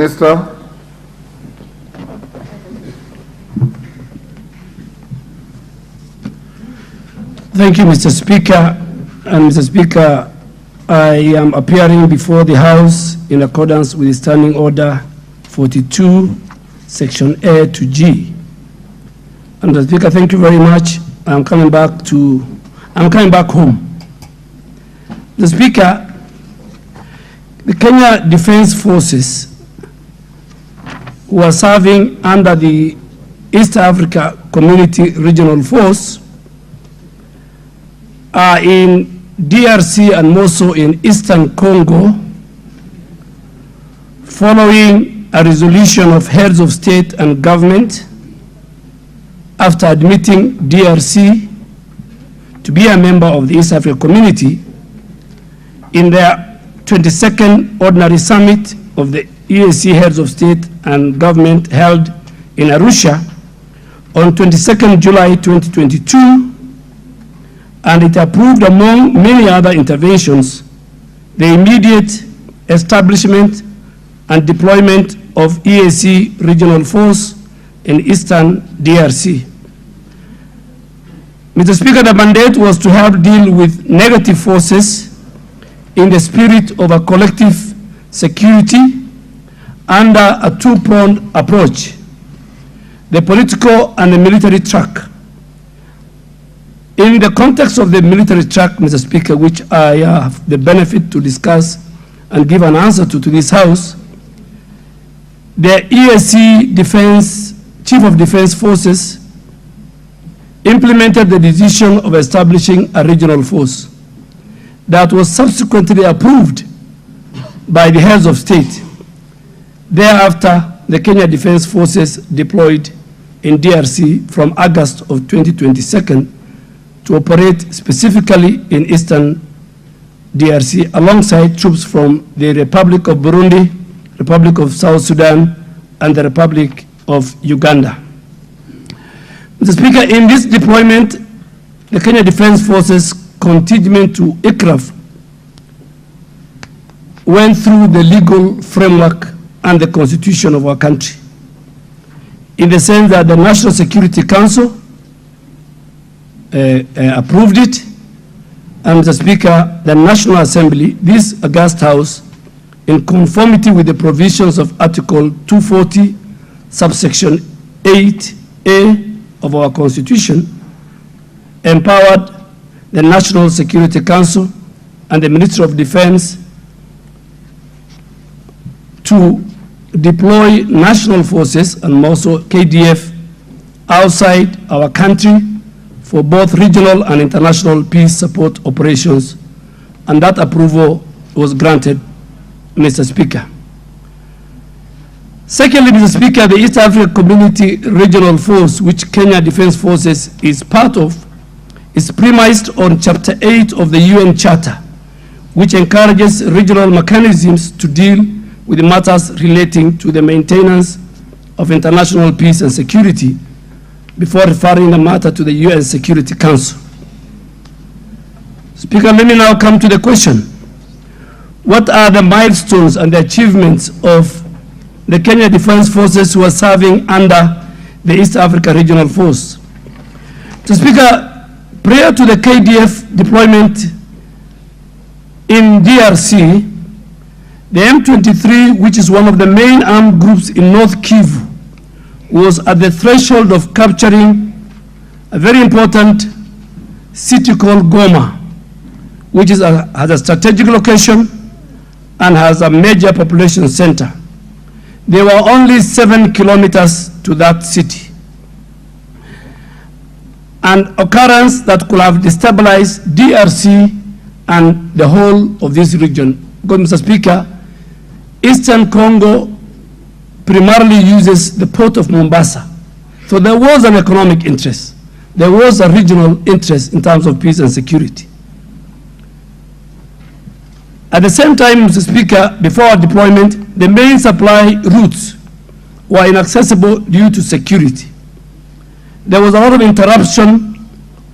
Minister. Thank you, Mr. Speaker. And Mr. Speaker, I am appearing before the House in accordance with the Standing Order 42, Section A to G. And Mr. Speaker, thank you very much. I'm coming back home. Mr. Speaker, the Kenya Defense Forces who are serving under the East Africa Community Regional Force are in DRC and more so in Eastern Congo, following a resolution of heads of state and government after admitting DRC to be a member of the East Africa Community in their 22nd Ordinary Summit of the EAC Heads of State and Government held in Arusha on 22nd July 2022, and it approved, among many other interventions, the immediate establishment and deployment of EAC Regional Force in Eastern DRC. Mr. Speaker, the mandate was to help deal with negative forces in the spirit of a collective security under a two-pronged approach, the political and the military track. In the context of the military track, Mr. Speaker, which I have the benefit to discuss and give an answer to this House, the EAC Chief of Defense Forces implemented the decision of establishing a regional force that was subsequently approved by the heads of state. Thereafter, the Kenya Defense Forces deployed in DRC from August of 2022 to operate specifically in Eastern DRC alongside troops from the Republic of Burundi, Republic of South Sudan, and the Republic of Uganda. Mr. Speaker, in this deployment, the Kenya Defense Forces contingent to ICRAF went through the legal framework and the constitution of our country, in the sense that the National Security Council approved it, and Mr. Speaker, the National Assembly, this august House, in conformity with the provisions of Article 240, subsection 8A of our Constitution, empowered the National Security Council and the Ministry of Defense to deploy national forces and also KDF outside our country for both regional and international peace support operations, and that approval was granted, Mr. Speaker. Secondly, Mr. Speaker, the East Africa Community Regional Force, which Kenya Defense Forces is part of, is premised on Chapter 8 of the UN Charter, which encourages regional mechanisms to deal with matters relating to the maintenance of international peace and security before referring the matter to the UN Security Council. Speaker, let me now come to the question. What are the milestones and the achievements of the Kenya Defense Forces who are serving under the East Africa Regional Force? So, Speaker, prior to the KDF deployment in DRC, the M23, which is one of the main armed groups in North Kivu, was at the threshold of capturing a very important city called Goma, which has a strategic location and has a major population center. There were only 7 kilometers to that city. An occurrence that could have destabilized DRC and the whole of this region. Because, Mr. Speaker, Eastern Congo primarily uses the port of Mombasa. So there was an economic interest. There was a regional interest in terms of peace and security. At the same time, Mr. Speaker, before our deployment, the main supply routes were inaccessible due to security. There was a lot of interruption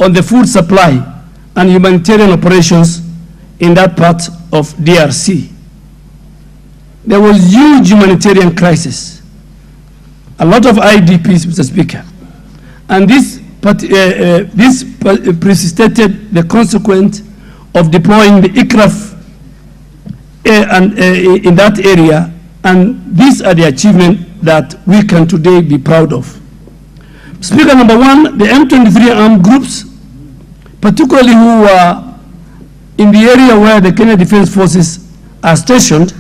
on the food supply and humanitarian operations in that part of DRC. there was huge humanitarian crisis. A lot of IDPs, Mr. Speaker. And this precipitated the consequence of deploying the ICRAF in that area, and these are the achievements that we can today be proud of. Speaker, number one, the M23 armed groups, particularly who were in the area where the Kenya Defense Forces are stationed,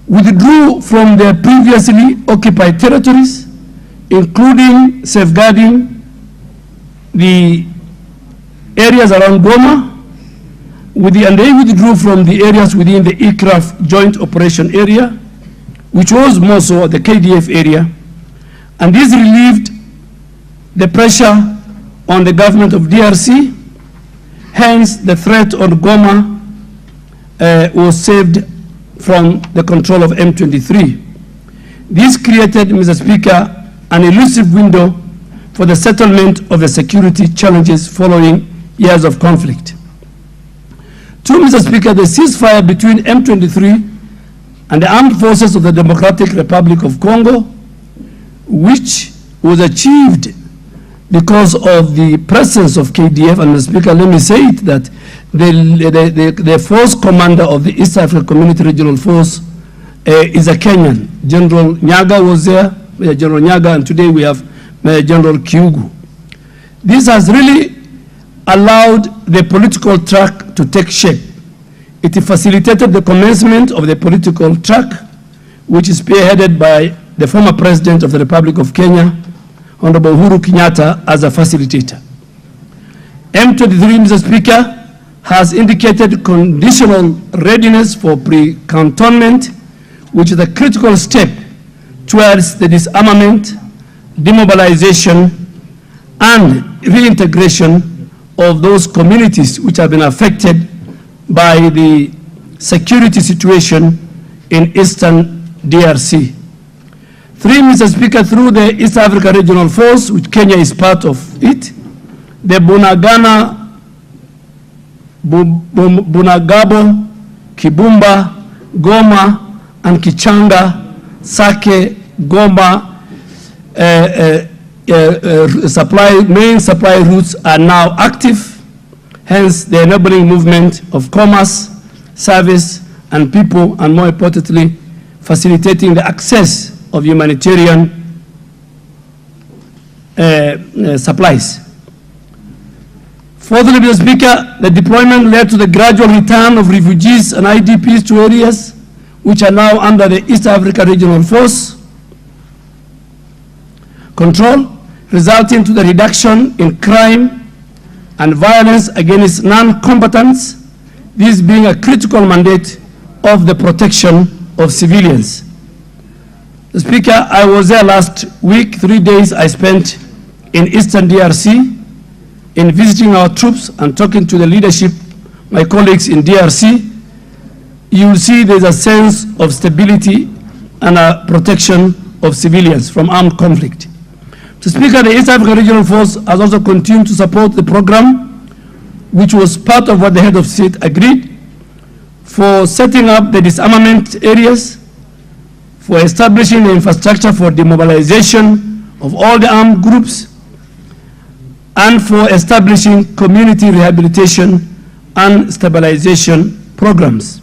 withdrew from their previously occupied territories, including safeguarding the areas around Goma, and they withdrew from the areas within the ICRAF joint operation area, which was more so the KDF area, and this relieved the pressure on the government of DRC. Hence, the threat on Goma was saved from the control of M23. This created, Mr. Speaker, an elusive window for the settlement of the security challenges following years of conflict. Two, Mr. Speaker, the ceasefire between M23 and the armed forces of the Democratic Republic of Congo, which was achieved because of the presence of KDF, and Mr. Speaker, let me say it, that the force commander of the East African Community Regional Force is a Kenyan. General Nyaga was there, General Nyaga, and today we have General Kiugu. This has really allowed the political track to take shape. It facilitated the commencement of the political track, which is spearheaded by the former President of the Republic of Kenya, Honorable Uhuru Kenyatta, as a facilitator. M23, Mr. Speaker, has indicated conditional readiness for pre-cantonment, which is a critical step towards the disarmament, demobilization, and reintegration of those communities which have been affected by the security situation in eastern DRC. Three, Mr. Speaker, through the East Africa Regional Force, which Kenya is part of it, the Bunagabo, Kibumba, Goma, and Kichanga, Sake, Goma, main supply routes are now active, hence the enabling movement of commerce, service, and people, and more importantly, facilitating the access of humanitarian supplies. Fourthly, Mr. Speaker, the deployment led to the gradual return of refugees and IDPs to areas which are now under the East Africa Regional Force control, resulting to the reduction in crime and violence against non-combatants, this being a critical mandate of the protection of civilians. Mr. Speaker, I was there last week, 3 days I spent in Eastern DRC in visiting our troops and talking to the leadership, my colleagues in DRC. You will see there's a sense of stability and a protection of civilians from armed conflict. Mr. Speaker, the East African Regional Force has also continued to support the program, which was part of what the head of state agreed, for setting up the disarmament areas, for establishing the infrastructure for demobilization of all the armed groups, and for establishing community rehabilitation and stabilization programs.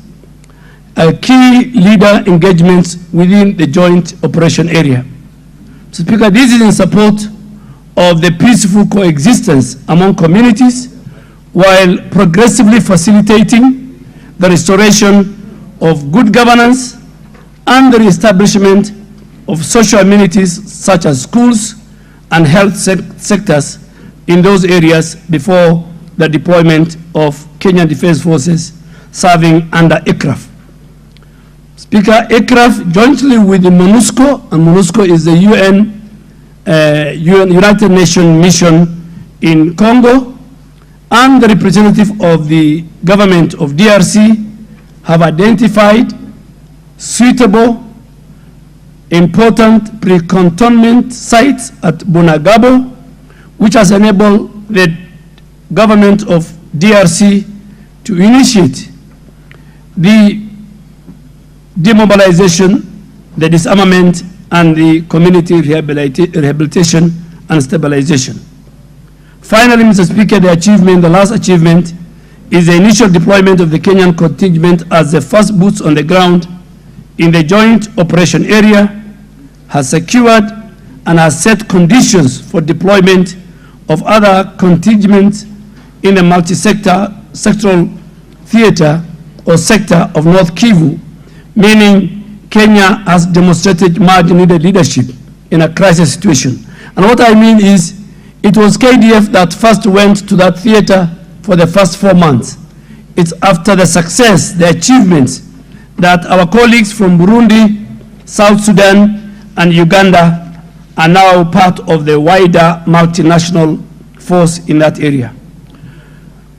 Key leader engagements within the joint operation area. So, Speaker, this is in support of the peaceful coexistence among communities while progressively facilitating the restoration of good governance and the reestablishment of social amenities such as schools and health sectors in those areas before the deployment of Kenyan Defense Forces serving under ICRAF. Speaker, ICRAF jointly with the MONUSCO, and MONUSCO is the United Nations mission in Congo, and the representative of the government of DRC have identified suitable, important pre-cantonment sites at Bunagabo, which has enabled the government of DRC to initiate the demobilization, the disarmament, and the community rehabilitation and stabilization. Finally, Mr. Speaker, the last achievement is the initial deployment of the Kenyan contingent as the first boots on the ground in the joint operation area, has secured and has set conditions for deployment of other contingents in the multi-sectoral theater or sector of North Kivu, meaning Kenya has demonstrated much needed leadership in a crisis situation. And what I mean is, it was KDF that first went to that theater for the first 4 months. It's after the success, the achievements, that our colleagues from Burundi, South Sudan, and Uganda are now part of the wider multinational force in that area.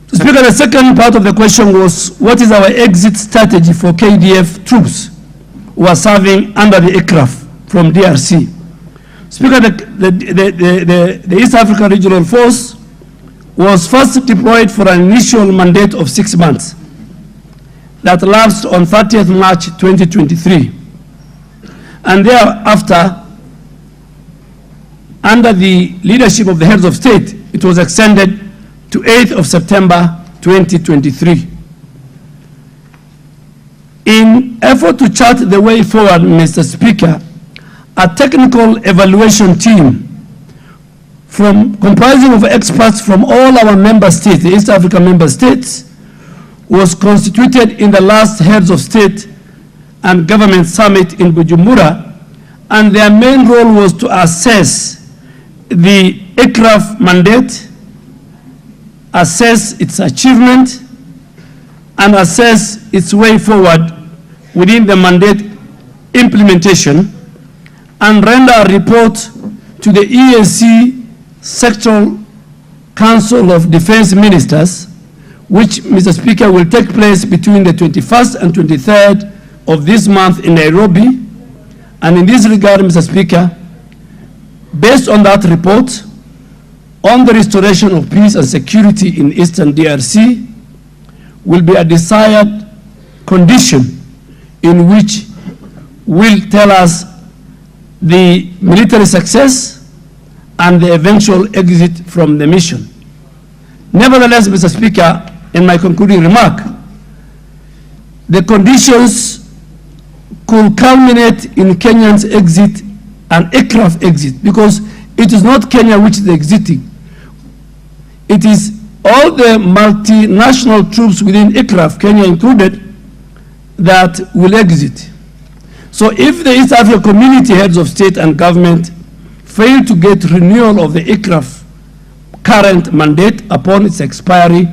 Speaker, the second part of the question was, what is our exit strategy for KDF troops who are serving under the aircraft from DRC? Speaker, the East African Regional Force was first deployed for an initial mandate of 6 months that lapsed on 30th March 2023. And thereafter, under the leadership of the heads of state, it was extended to 8th of September 2023. In effort to chart the way forward, Mr. Speaker, a technical evaluation team comprising of experts from all our member states, the East African member states, was constituted in the last heads of state and government summit in Bujumbura, and their main role was to assess the aircraft mandate, assess its achievement, and assess its way forward within the mandate implementation, and render a report to the EAC Sectoral Council of Defense Ministers, which, Mr. Speaker, will take place between the 21st and 23rd of this month in Nairobi. And in this regard, Mr. Speaker, based on that report on the restoration of peace and security in Eastern DRC, will be a desired condition in which will tell us the military success and the eventual exit from the mission. Nevertheless, Mr. Speaker, in my concluding remark, the conditions could culminate in Kenya's exit and aircraft exit, because it is not Kenya which is exiting. It is all the multinational troops within aircraft, Kenya included, that will exit. So if the East African community heads of state and government fail to get renewal of the aircraft current mandate upon its expiry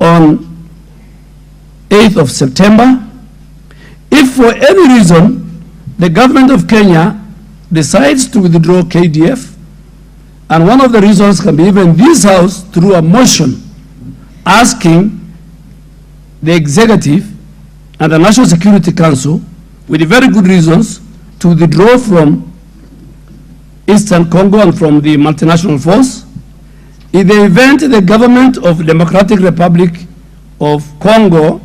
on 8th of September, if for any reason the government of Kenya decides to withdraw KDF, and one of the reasons can be even this House through a motion asking the executive and the National Security Council with very good reasons to withdraw from Eastern Congo and from the multinational force. In the event the government of the Democratic Republic of Congo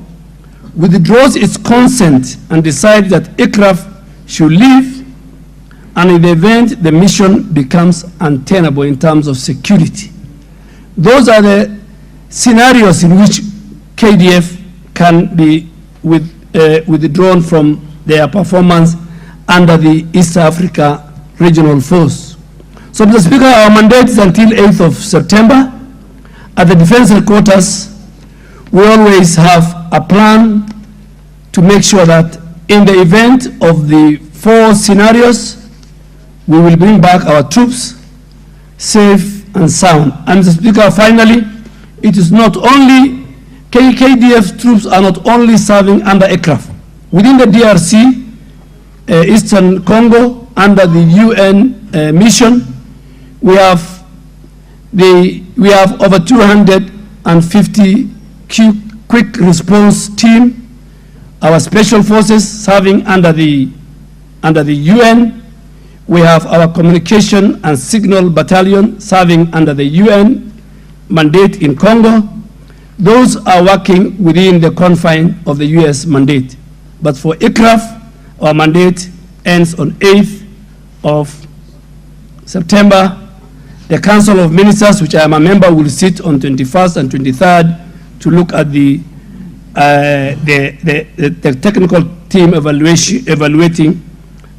withdraws its consent and decides that aircraft should leave, and in the event the mission becomes untenable in terms of security. Those are the scenarios in which KDF can be withdrawn from their performance under the East Africa Regional Force. So, Mr. Speaker, our mandate is until 8th of September. At the Defense Headquarters, we always have a plan to make sure that in the event of the 4 scenarios, we will bring back our troops safe and sound. And Mr. Speaker, finally, it is not only KDF troops are not only serving under aircraft. Within the DRC, Eastern Congo, under the UN mission, we have over 250 quick response team, our special forces serving under the UN. We have our communication and signal battalion serving under the UN mandate in Congo. Those are working within the confine of the US mandate. But for aircraft, Our mandate ends on 8th of September. The Council of Ministers, which I am a member, will sit on 21st and 23rd to look at the technical team evaluating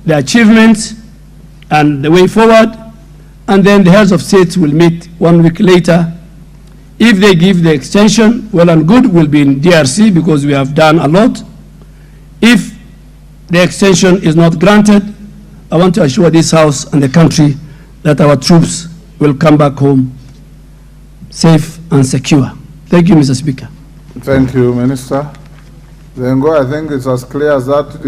the achievements and the way forward. And then the heads of states will meet 1 week later. If they give the extension, well and good, we'll be in DRC because we have done a lot. If the extension is not granted, I want to assure this House and the country that our troops will come back home safe and secure. Thank you, Mr. Speaker. Thank you, Minister. Zengo, I think it's as clear as that.